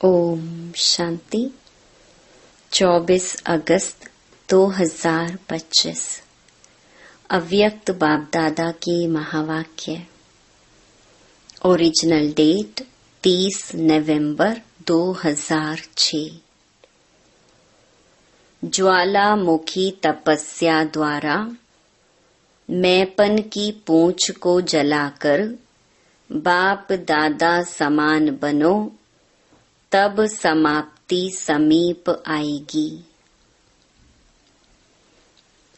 ओम शांति। 24 अगस्त 2025 अव्यक्त बाप दादा की महावाक्य। ओरिजिनल डेट 30 नवंबर 2006। ज्वालामुखी तपस्या द्वारा मैंपन की पूंछ को जलाकर बाप दादा समान बनो, तब समाप्ति समीप आएगी।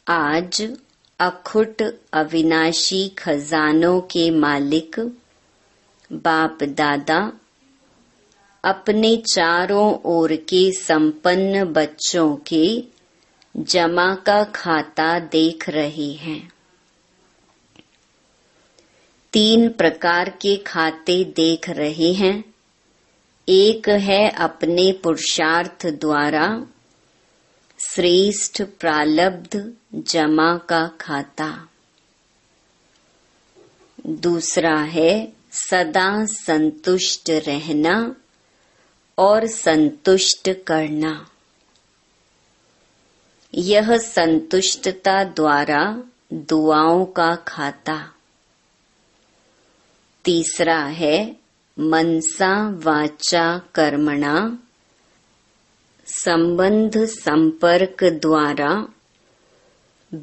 आज अखुट अविनाशी खजानों के मालिक बाप दादा अपने चारों ओर के संपन्न बच्चों के जमा का खाता देख रहे हैं। 3 प्रकार के खाते देख रहे हैं। एक है अपने पुरुषार्थ द्वारा श्रेष्ठ प्रालब्ध जमा का खाता। दूसरा है सदा संतुष्ट रहना और संतुष्ट करना। यह संतुष्टता द्वारा दुआओं का खाता। तीसरा है मनसा वाचा कर्मणा संबंध संपर्क द्वारा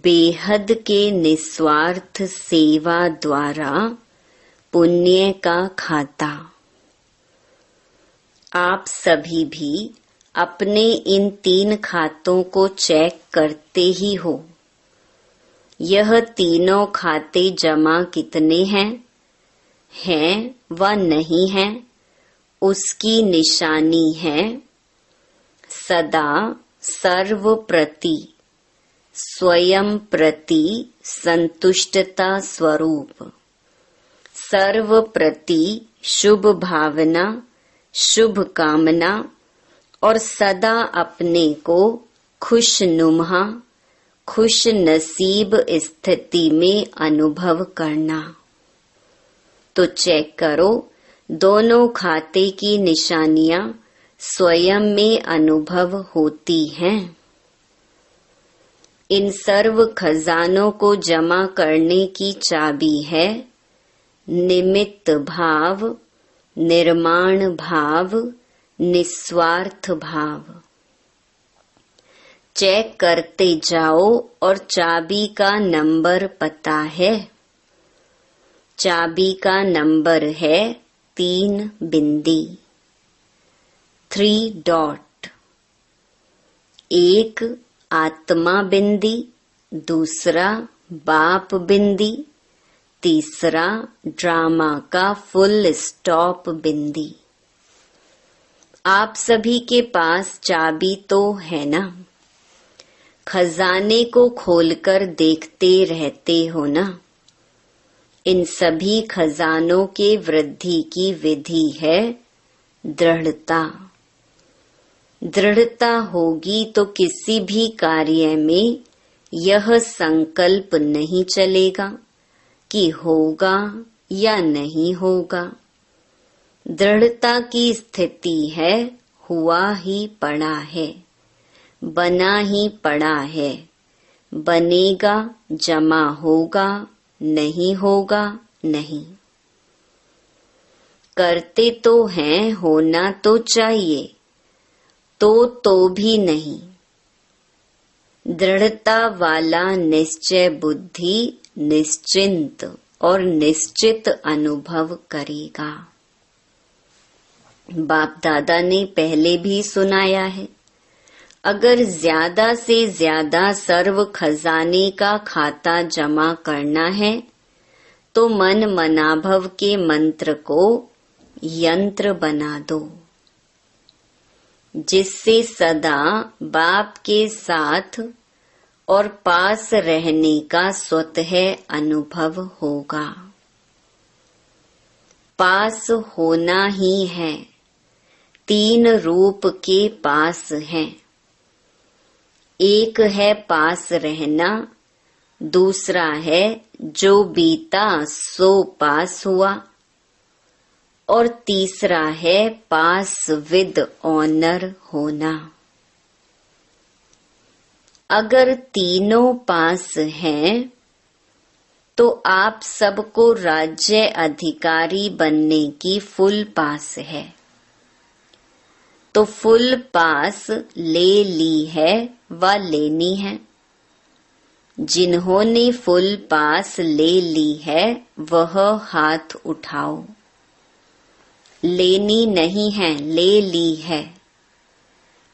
बेहद के निस्वार्थ सेवा द्वारा पुण्य का खाता। आप सभी भी अपने इन 3 खातों को चेक करते ही हो। यह तीनों खाते जमा कितने हैं व नहीं है, उसकी निशानी है सदा सर्व प्रति स्वयं प्रति संतुष्टता स्वरूप, सर्व प्रति शुभ भावना शुभ कामना और सदा अपने को खुशनुमा खुश नसीब स्थिति में अनुभव करना। तो चेक करो, दोनों खाते की निशानियां स्वयं में अनुभव होती हैं। इन सर्व खजानों को जमा करने की चाबी है निमित्त भाव, निर्माण भाव, निस्वार्थ भाव। चेक करते जाओ और चाबी का नंबर पता है। चाबी का नंबर है 3 बिंदी 3 डॉट। एक आत्मा बिंदी, दूसरा बाप बिंदी, तीसरा ड्रामा का फुल स्टॉप बिंदी। आप सभी के पास चाबी तो है ना? खजाने को खोलकर देखते रहते हो ना? इन सभी खजानों के वृद्धि की विधि है दृढ़ता। दृढ़ता होगी तो किसी भी कार्य में यह संकल्प नहीं चलेगा कि होगा या नहीं होगा। दृढ़ता की स्थिति है हुआ ही पड़ा है, बना ही पड़ा है, बनेगा, जमा होगा, नहीं होगा नहीं। करते तो हैं, होना तो चाहिए, तो भी नहीं। दृढ़ता वाला निश्चय बुद्धि निश्चिंत और निश्चित अनुभव करेगा। बाप दादा ने पहले भी सुनाया है, अगर ज्यादा से ज्यादा सर्व खजाने का खाता जमा करना है तो मन मनाभव के मंत्र को यंत्र बना दो, जिससे सदा बाप के साथ और पास रहने का स्वतः अनुभव होगा। पास होना ही है। 3 रूप के पास हैं। एक है पास रहना, दूसरा है जो बीता सो पास हुआ, और तीसरा है पास विद ऑनर होना। अगर तीनों पास हैं तो आप सबको राज्य अधिकारी बनने की फुल पास है। तो फुल पास ले ली है व लेनी है। जिन्होंने फुल पास ले ली है वह हाथ उठाओ। लेनी नहीं है, ले ली है।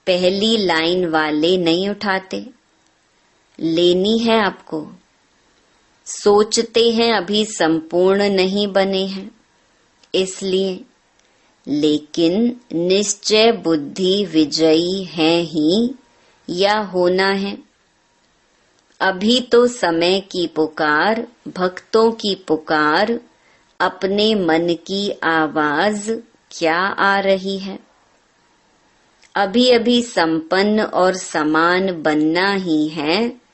पहली लाइन वाले नहीं उठाते, लेनी है आपको। सोचते हैं अभी संपूर्ण नहीं बने हैं इसलिए, लेकिन निश्चय बुद्धि विजयी है ही या होना है। अभी तो समय की पुकार, भक्तों की पुकार, अपने मन की आवाज क्या आ रही है। अभी अभी संपन्न और समान बनना ही है।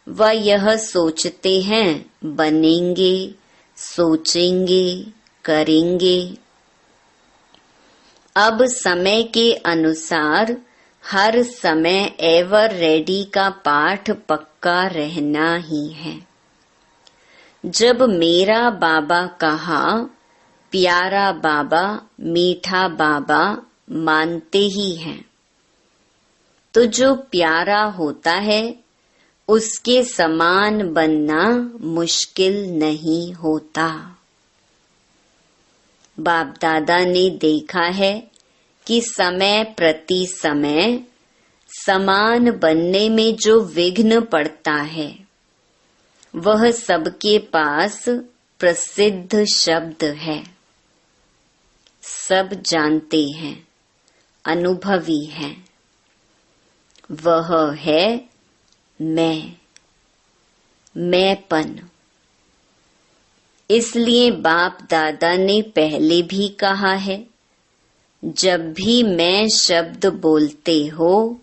वह यह सोचते हैं बनेंगे, सोचेंगे, करेंगे। अब समय के अनुसार हर समय एवर रेडी का पाठ पक्का रहना ही है। जब मेरा बाबा कहा, प्यारा बाबा, मीठा बाबा मानते ही हैं। तो जो प्यारा होता है उसके समान बनना मुश्किल नहीं होता। बाप दादा ने देखा है कि समय प्रति समय समान बनने में जो विघ्न पड़ता है वह सबके पास प्रसिद्ध शब्द है। सब जानते हैं, अनुभवी हैं। वह है मैंपन। इसलिए बाप दादा ने पहले भी कहा है, जब भी मैं शब्द बोलते हो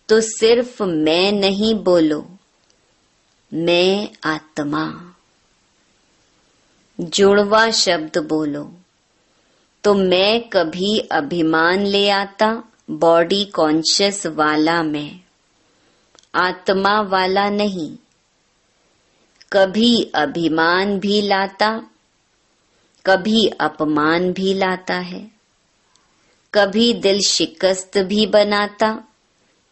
तो सिर्फ मैं नहीं बोलो, मैं आत्मा। जुड़वा शब्द बोलो। तो मैं कभी अभिमान ले आता, बॉडी कॉन्शियस वाला मैं, आत्मा वाला नहीं। कभी अभिमान भी लाता, कभी अपमान भी लाता है, कभी दिल शिकस्त भी बनाता।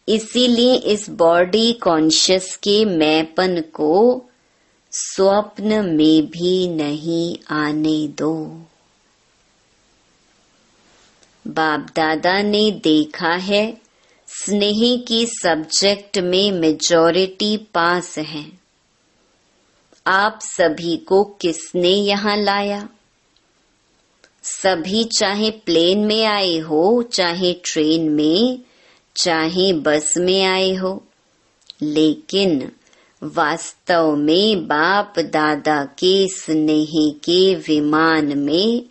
इसीलिए इस बॉडी कॉन्शियस के मैंपन को स्वप्न में भी नहीं आने दो। बाप दादा ने देखा है स्नेह की सब्जेक्ट में मेजॉरिटी पास है। आप सभी को किसने यहाँ लाया? सभी चाहे प्लेन में आए हो, चाहे ट्रेन में, चाहे बस में आए हो, लेकिन वास्तव में बाप दादा के स्नेह के विमान में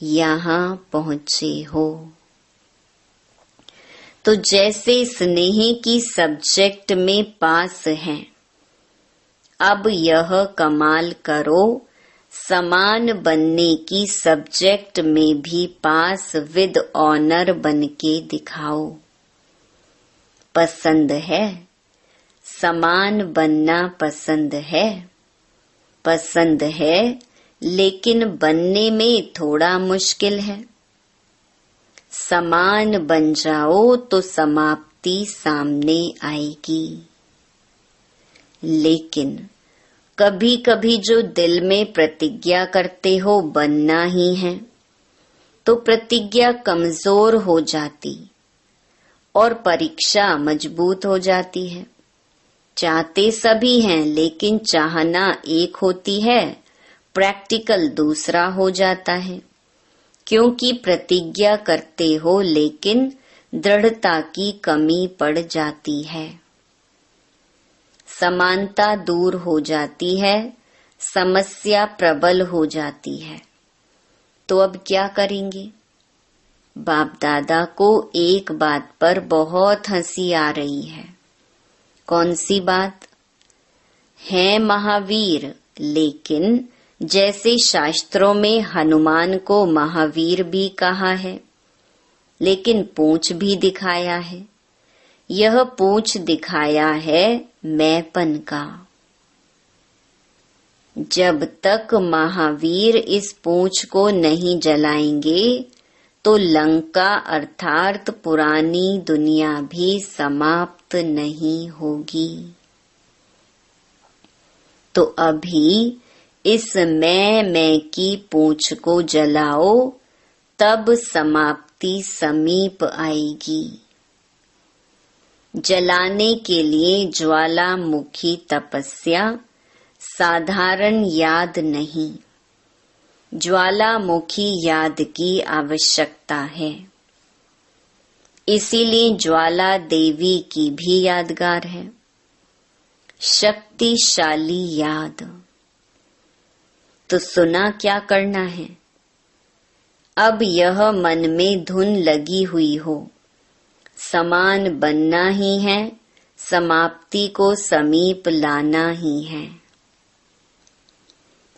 यहाँ पहुँचे हो। तो जैसे स्नेह की सब्जेक्ट में पास हैं, अब यह कमाल करो, समान बनने की सब्जेक्ट में भी पास विद ऑनर बन के दिखाओ। पसंद है? समान बनना पसंद है? पसंद है, लेकिन बनने में थोड़ा मुश्किल है। समान बन जाओ तो समाप्ति सामने आएगी। लेकिन कभी कभी जो दिल में प्रतिज्ञा करते हो बनना ही है, तो प्रतिज्ञा कमजोर हो जाती और परीक्षा मजबूत हो जाती है। चाहते सभी हैं, लेकिन चाहना एक होती है, प्रैक्टिकल दूसरा हो जाता है। क्योंकि प्रतिज्ञा करते हो लेकिन दृढ़ता की कमी पड़ जाती है। समानता दूर हो जाती है, समस्या प्रबल हो जाती है। तो अब क्या करेंगे? बाप दादा को एक बात पर बहुत हंसी आ रही है। कौन सी बात? है महावीर, लेकिन जैसे शास्त्रों में हनुमान को महावीर भी कहा है, लेकिन पूंछ भी दिखाया है। यह पूंछ दिखाया है मैंपन का। जब तक महावीर इस पूंछ को नहीं जलाएंगे तो लंका अर्थात पुरानी दुनिया भी समाप्त नहीं होगी। तो अभी इस मैं की पूंछ को जलाओ, तब समाप्ति समीप आएगी। जलाने के लिए ज्वालामुखी तपस्या साधारण याद नहीं, ज्वालामुखी याद की आवश्यकता है। इसीलिए ज्वाला देवी की भी यादगार है, शक्तिशाली याद। तो सुना क्या करना है? अब यह मन में धुन लगी हुई हो, समान बनना ही है, समाप्ति को समीप लाना ही है।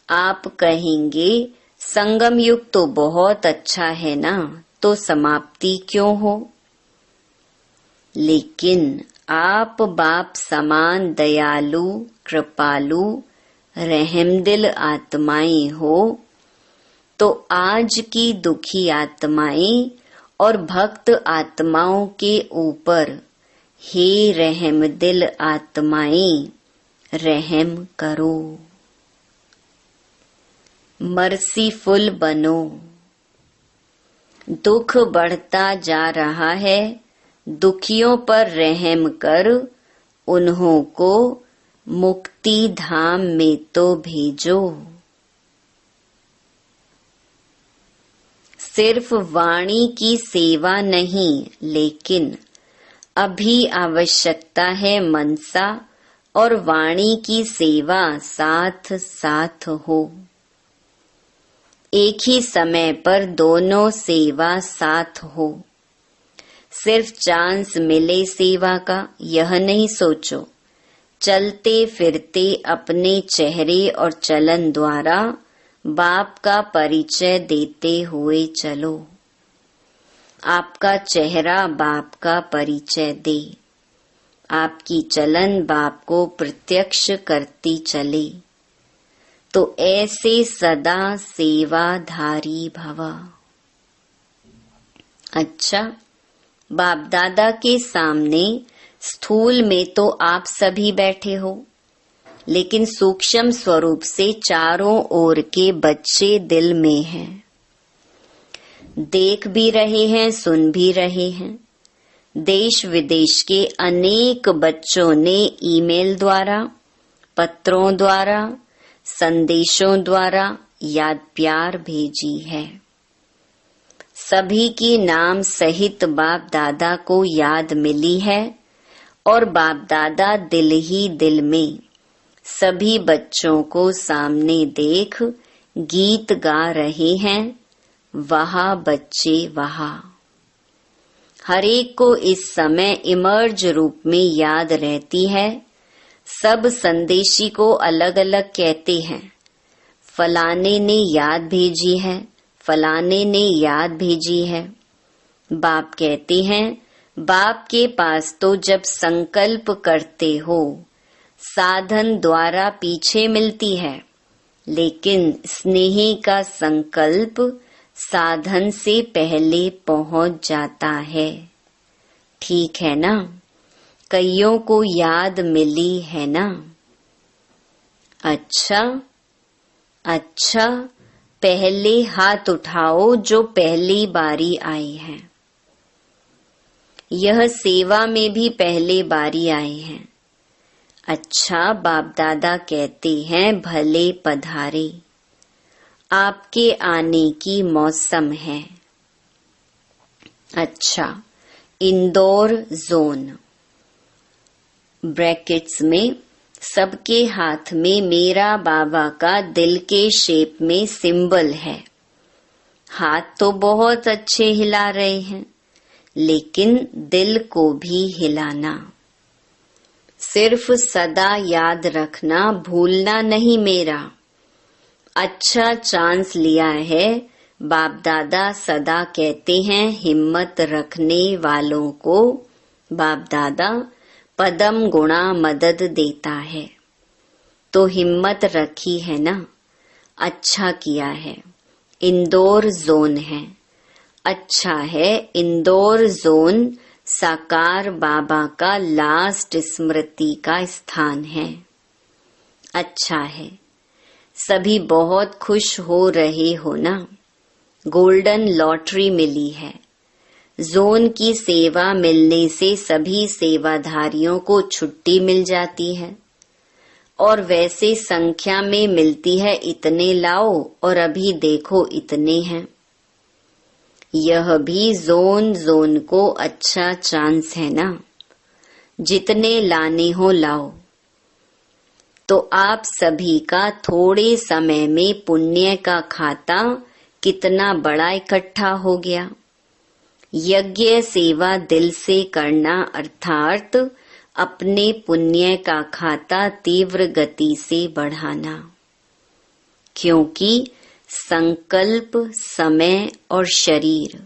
आप कहेंगे संगम युग तो बहुत अच्छा है ना, तो समाप्ति क्यों हो? लेकिन आप बाप समान दयालु, कृपालु, रहमदिल आत्माएं हो, तो आज की दुखी आत्माएं और भक्त आत्माओं के ऊपर हे रहमदिल आत्माएं रहम करो, मर्सीफुल बनो। दुख बढ़ता जा रहा है, दुखियों पर रहम कर उन्हों को मुक्ति धाम में तो भेजो। सिर्फ वाणी की सेवा नहीं, लेकिन अभी आवश्यकता है मनसा और वाणी की सेवा साथ साथ हो। एक ही समय पर दोनों सेवा साथ हो। सिर्फ चांस मिले सेवा का, यह नहीं सोचो। चलते फिरते अपने चेहरे और चलन द्वारा बाप का परिचय देते हुए चलो। आपका चेहरा बाप का परिचय दे, आपकी चलन बाप को प्रत्यक्ष करती चले। तो ऐसे सदा सेवाधारी भव। अच्छा, बाप दादा के सामने स्थूल में तो आप सभी बैठे हो, लेकिन सूक्ष्म स्वरूप से चारों ओर के बच्चे दिल में हैं। देख भी रहे हैं, सुन भी रहे हैं। देश विदेश के अनेक बच्चों ने ईमेल द्वारा, पत्रों द्वारा, संदेशों द्वारा याद प्यार भेजी है। सभी की नाम सहित बाप दादा को याद मिली है और बाप दादा दिल ही दिल में सभी बच्चों को सामने देख गीत गा रहे हैं, वहा बच्चे वहा। हरेक को इस समय इमर्ज रूप में याद रहती है। सब संदेशी को अलग अलग कहते हैं, फलाने ने याद भेजी है, फलाने ने याद भेजी है। बाप कहते हैं, बाप के पास तो जब संकल्प करते हो साधन द्वारा पीछे मिलती है, लेकिन स्नेह का संकल्प साधन से पहले पहुंच जाता है। ठीक है ना? कईयों को याद मिली है ना? अच्छा, पहले हाथ उठाओ जो पहली बारी आई है। यह सेवा में भी पहले बारी आए हैं। अच्छा, बाप दादा कहते हैं भले पधारे, आपके आने की मौसम है। अच्छा, इंदौर जोन ब्रैकेट्स में सबके हाथ में मेरा बाबा का दिल के शेप में सिंबल है। हाथ तो बहुत अच्छे हिला रहे हैं, लेकिन दिल को भी हिलाना। सिर्फ सदा याद रखना, भूलना नहीं मेरा। अच्छा चांस लिया है। बाप दादा सदा कहते हैं हिम्मत रखने वालों को बाप दादा पदम गुणा मदद देता है। तो हिम्मत रखी है ना, अच्छा किया है। इंदौर जोन है, अच्छा है। इंदौर जोन साकार बाबा का लास्ट स्मृति का स्थान है, अच्छा है। सभी बहुत खुश हो रहे हो ना, गोल्डन लॉटरी मिली है। जोन की सेवा मिलने से सभी सेवाधारियों को छुट्टी मिल जाती है और वैसे संख्या में मिलती है, इतने लाओ और अभी देखो इतने हैं। यह भी जोन को अच्छा चांस है ना, जितने लाने हो लाओ। तो आप सभी का थोड़े समय में पुण्य का खाता कितना बड़ा इकट्ठा हो गया। यज्ञ सेवा दिल से करना अर्थात अपने पुण्य का खाता तीव्र गति से बढ़ाना, क्योंकि संकल्प, समय और शरीर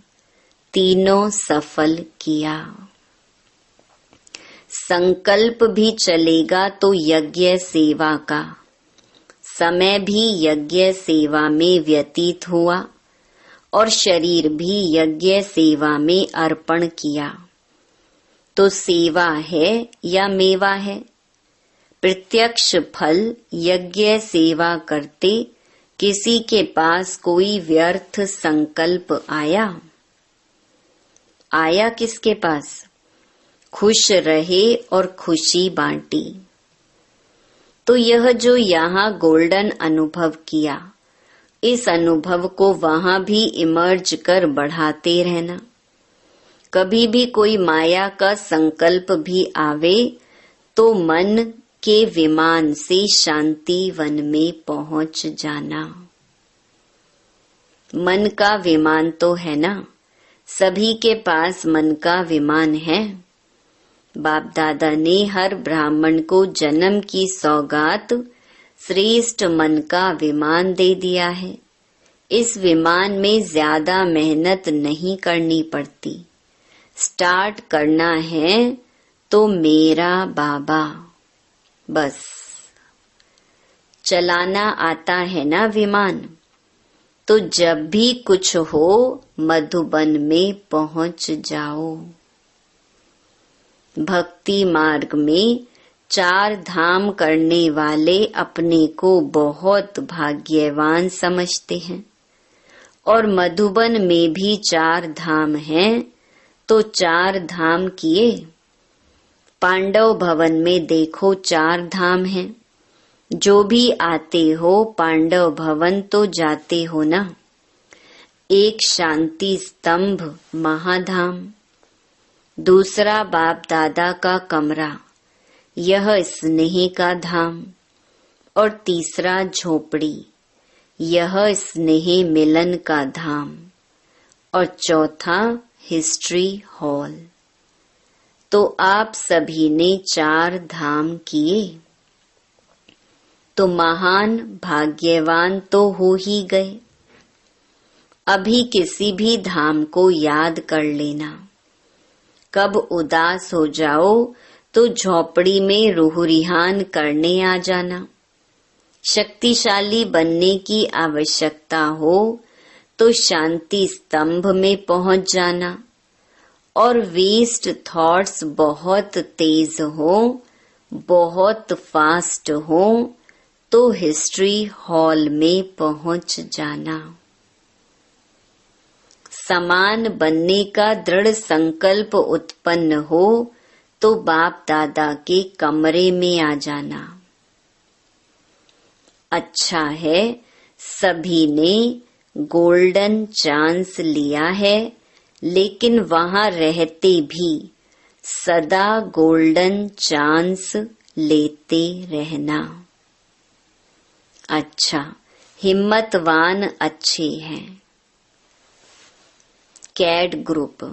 तीनों सफल किया। संकल्प भी चलेगा तो यज्ञ सेवा का, समय भी यज्ञ सेवा में व्यतीत हुआ और शरीर भी यज्ञ सेवा में अर्पण किया। तो सेवा है या मेवा है? प्रत्यक्ष फल यज्ञ सेवा करते किसी के पास कोई व्यर्थ संकल्प आया? आया किसके पास? खुश रहे और खुशी बांटी। तो यह जो यहाँ गोल्डन अनुभव किया, इस अनुभव को वहां भी इमर्ज कर बढ़ाते रहना। कभी भी कोई माया का संकल्प भी आवे तो मन के विमान से शांति वन में पहुंच जाना। मन का विमान तो है ना, सभी के पास मन का विमान है। बाप दादा ने हर ब्राह्मण को जन्म की सौगात श्रेष्ठ मन का विमान दे दिया है। इस विमान में ज्यादा मेहनत नहीं करनी पड़ती। स्टार्ट करना है तो मेरा बाबा, बस चलाना आता है ना विमान। तो जब भी कुछ हो मधुबन में पहुंच जाओ। भक्ति मार्ग में 4 धाम करने वाले अपने को बहुत भाग्यवान समझते हैं और मधुबन में भी 4 धाम हैं। तो 4 धाम किए। पांडव भवन में देखो 4 धाम हैं। जो भी आते हो पांडव भवन तो जाते हो ना। एक शांति स्तंभ महाधाम, दूसरा बाप दादा का कमरा, यह स्नेह का धाम, और तीसरा झोपड़ी, यह स्नेह मिलन का धाम, और चौथा हिस्ट्री हॉल। तो आप सभी ने 4 धाम किए, तो महान भाग्यवान तो हो ही गए। अभी किसी भी धाम को याद कर लेना। कब उदास हो जाओ तो झोपड़ी में रूह रिहान करने आ जाना। शक्तिशाली बनने की आवश्यकता हो तो शांति स्तंभ में पहुंच जाना। और वेस्ट थॉट्स बहुत तेज हो, बहुत फास्ट हो तो हिस्ट्री हॉल में पहुंच जाना। समान बनने का दृढ़ संकल्प उत्पन्न हो तो बाप दादा के कमरे में आ जाना। अच्छा है, सभी ने गोल्डन चांस लिया है, लेकिन वहां रहते भी सदा गोल्डन चांस लेते रहना। अच्छा, हिम्मतवान अच्छे हैं। कैड ग्रुप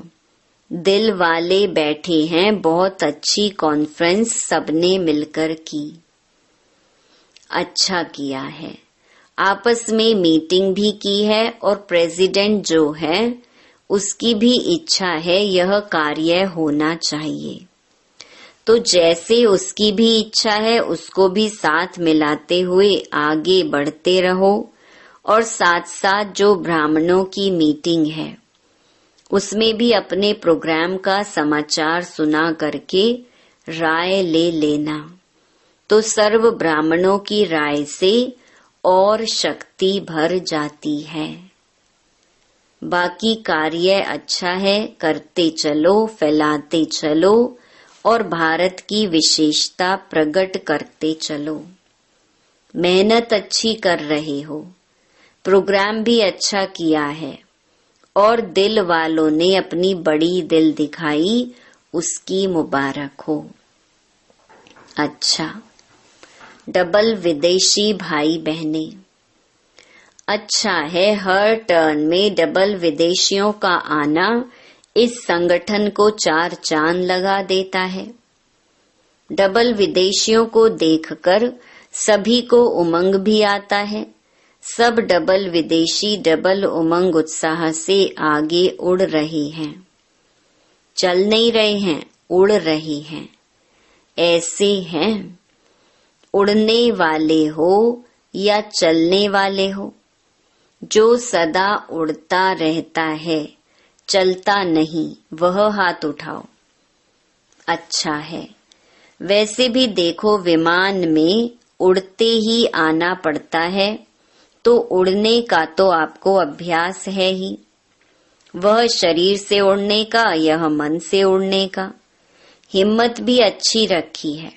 दिल वाले बैठे हैं, बहुत अच्छी कॉन्फ्रेंस सबने मिलकर की। अच्छा किया है। आपस में मीटिंग भी की है और प्रेसिडेंट जो है उसकी भी इच्छा है यह कार्य होना चाहिए। तो जैसे उसकी भी इच्छा है उसको भी साथ मिलाते हुए आगे बढ़ते रहो और साथ साथ जो ब्राह्मणों की मीटिंग है उसमें भी अपने प्रोग्राम का समाचार सुना करके राय ले लेना। तो सर्व ब्राह्मणों की राय से और शक्ति भर जाती है। बाकी कार्य अच्छा है, करते चलो, फैलाते चलो और भारत की विशेषता प्रकट करते चलो। मेहनत अच्छी कर रहे हो, प्रोग्राम भी अच्छा किया है और दिल वालों ने अपनी बड़ी दिल दिखाई, उसकी मुबारक हो। अच्छा, डबल विदेशी भाई बहने, अच्छा है हर टर्न में डबल विदेशियों का आना इस संगठन को 4 चांद लगा देता है। डबल विदेशियों को देखकर सभी को उमंग भी आता है। सब डबल विदेशी डबल उमंग उत्साह से आगे उड़ रहे हैं। चल नहीं रहे हैं, उड़ रहे हैं। ऐसे हैं, उड़ने वाले हो या चलने वाले हो। जो सदा उड़ता रहता है, चलता नहीं, वह हाथ उठाओ। अच्छा है। वैसे भी देखो, विमान में उड़ते ही आना पड़ता है, तो उड़ने का तो आपको अभ्यास है ही। वह शरीर से उड़ने का, यह मन से उड़ने का। हिम्मत भी अच्छी रखी है।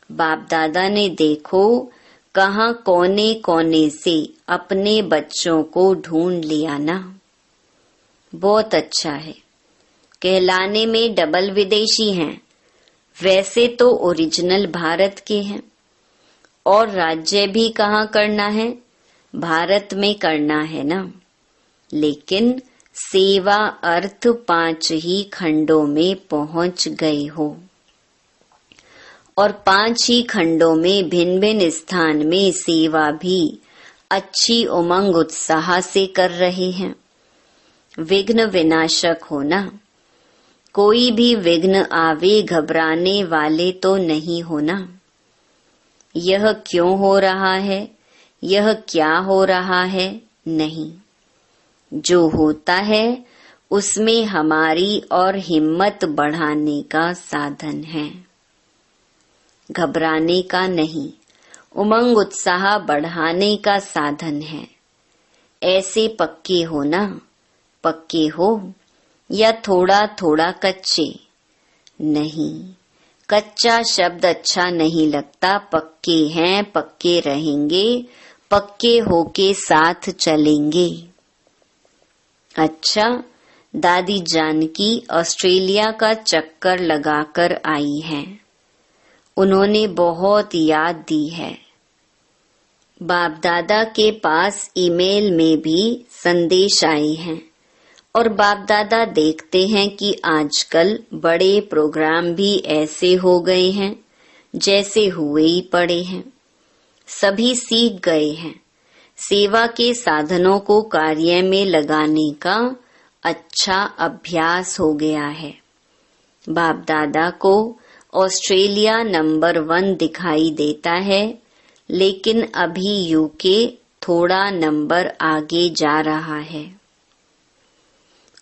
बाप दादा ने देखो कहाँ कोने कोने से अपने बच्चों को ढूंढ लिया ना। बहुत अच्छा है। कहलाने में डबल विदेशी हैं, वैसे तो ओरिजिनल भारत के हैं। और राज्य भी कहाँ करना है, भारत में करना है ना। लेकिन सेवा अर्थ 5 ही खंडों में पहुंच गए हो और 5 ही खंडों में भिन्न भिन्न स्थान में सेवा भी अच्छी उमंग उत्साह से कर रहे हैं। विघ्न विनाशक हो ना। कोई भी विघ्न आवे घबराने वाले तो नहीं होना। यह क्यों हो रहा है, यह क्या हो रहा है, नहीं। जो होता है उसमें हमारी और हिम्मत बढ़ाने का साधन है, घबराने का नहीं। उमंग उत्साह बढ़ाने का साधन है। ऐसे पक्के हो ना, पक्के हो या थोड़ा थोड़ा कच्चे? नहीं, कच्चा शब्द अच्छा नहीं लगता। पक्के हैं, पक्के रहेंगे, पक्के होके साथ चलेंगे। अच्छा, दादी जानकी ऑस्ट्रेलिया का चक्कर लगाकर आई हैं। उन्होंने बहुत याद दी है। बाप दादा के पास ईमेल में भी संदेश आए हैं और बाप दादा देखते हैं कि आजकल बड़े प्रोग्राम भी ऐसे हो गए हैं जैसे हुए ही पड़े हैं। सभी सीख गए हैं। सेवा के साधनों को कार्य में लगाने का अच्छा अभ्यास हो गया है। बाप दादा को ऑस्ट्रेलिया नंबर 1 दिखाई देता है, लेकिन अभी यूके थोड़ा नंबर आगे जा रहा है।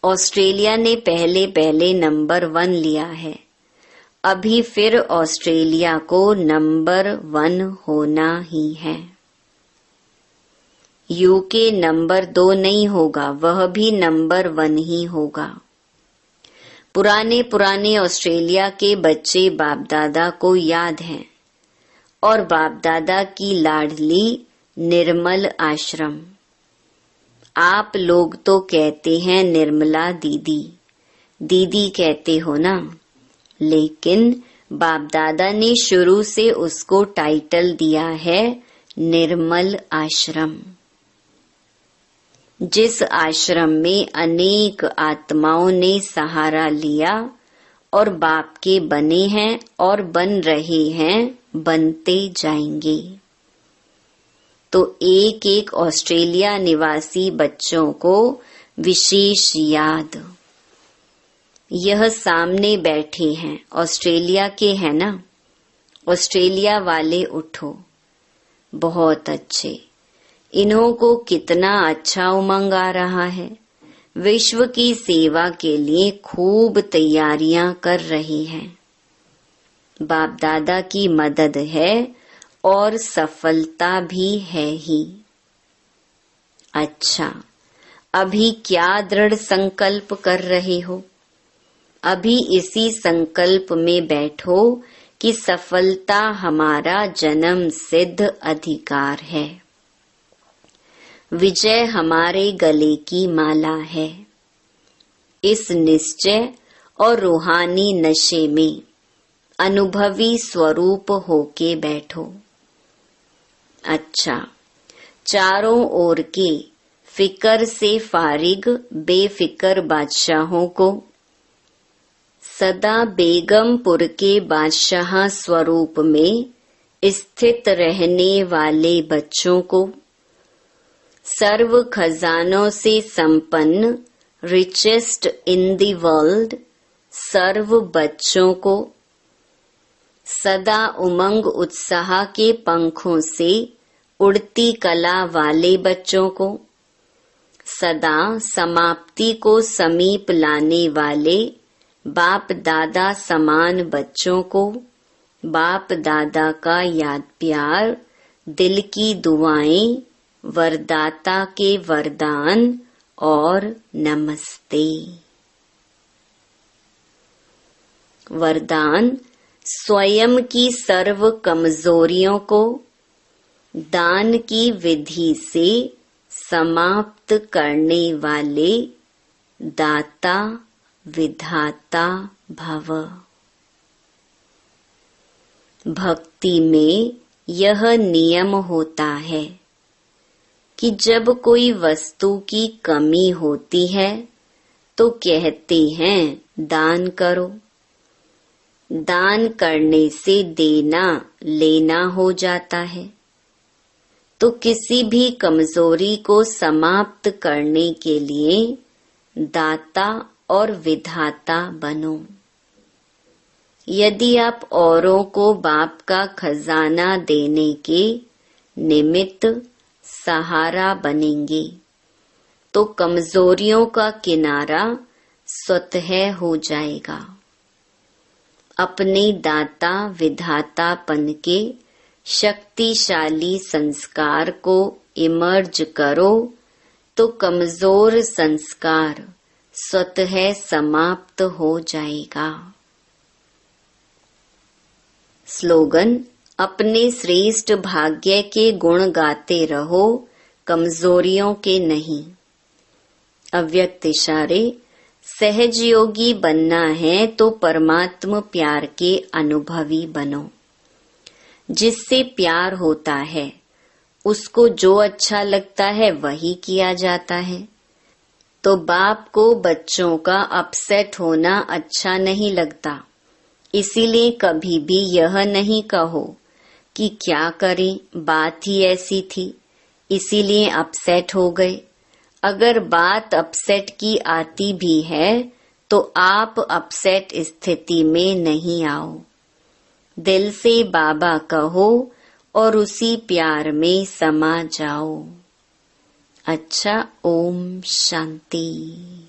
ऑस्ट्रेलिया ने पहले नंबर 1 लिया है। अभी फिर ऑस्ट्रेलिया को नंबर 1 होना ही है। यूके नंबर 2 नहीं होगा, वह भी नंबर 1 ही होगा। पुराने ऑस्ट्रेलिया के बच्चे बाप दादा को याद हैं और बाप दादा की लाडली निर्मल आश्रम। आप लोग तो कहते हैं निर्मला दीदी, दीदी कहते हो ना, लेकिन बाप दादा ने शुरू से उसको टाइटल दिया है निर्मल आश्रम। जिस आश्रम में अनेक आत्माओं ने सहारा लिया और बाप के बने हैं और बन रहे हैं, बनते जाएंगे। तो एक एक ऑस्ट्रेलिया निवासी बच्चों को विशेष याद। यह सामने बैठे हैं, ऑस्ट्रेलिया के हैं ना? ऑस्ट्रेलिया वाले उठो। बहुत अच्छे। इन्हों को कितना अच्छा उमंग आ रहा है। विश्व की सेवा के लिए खूब तैयारियां कर रही हैं। बाप दादा की मदद है और सफलता भी है ही। अच्छा, अभी क्या दृढ़ संकल्प कर रहे हो? अभी इसी संकल्प में बैठो कि सफलता हमारा जन्म सिद्ध अधिकार है। विजय हमारे गले की माला है। इस निश्चय और रूहानी नशे में अनुभवी स्वरूप होके बैठो। अच्छा, चारों ओर के फिकर से फारिग बेफिकर बादशाहों को, सदा बेगमपुर के बादशाह स्वरूप में स्थित रहने वाले बच्चों को, सर्व खजानों से संपन्न रिचेस्ट इन द वर्ल्ड सर्व बच्चों को, सदा उमंग उत्साह के पंखों से उड़ती कला वाले बच्चों को, सदा समाप्ति को समीप लाने वाले बाप दादा समान बच्चों को, बाप दादा का याद प्यार, दिल की दुआएं, वरदाता के वरदान और नमस्ते। वरदान स्वयं की सर्व कमजोरियों को दान की विधि से समाप्त करने वाले दाता विधाता भव। भक्ति में यह नियम होता है कि जब कोई वस्तु की कमी होती है तो कहते हैं दान करो। दान करने से देना लेना हो जाता है। तो किसी भी कमजोरी को समाप्त करने के लिए दाता और विधाता बनो। यदि आप औरों को बाप का खजाना देने के निमित्त सहारा बनेंगे तो कमजोरियों का किनारा स्वतः हो जाएगा। अपने दाता विधातापन के शक्तिशाली संस्कार को इमर्ज करो तो कमजोर संस्कार स्वतः समाप्त हो जाएगा। स्लोगन: अपने श्रेष्ठ भाग्य के गुण गाते रहो, कमजोरियों के नहीं। अव्यक्त इशारे: सहज योगी बनना है तो परमात्म प्यार के अनुभवी बनो। जिससे प्यार होता है उसको जो अच्छा लगता है वही किया जाता है। तो बाप को बच्चों का अपसेट होना अच्छा नहीं लगता, इसीलिए कभी भी यह नहीं कहो कि क्या करें, बात ही ऐसी थी इसीलिए अपसेट हो गए। अगर बात अपसेट की आती भी है तो आप अपसेट स्थिति में नहीं आओ। दिल से बाबा कहो और उसी प्यार में समा जाओ। अच्छा, ओम शांति।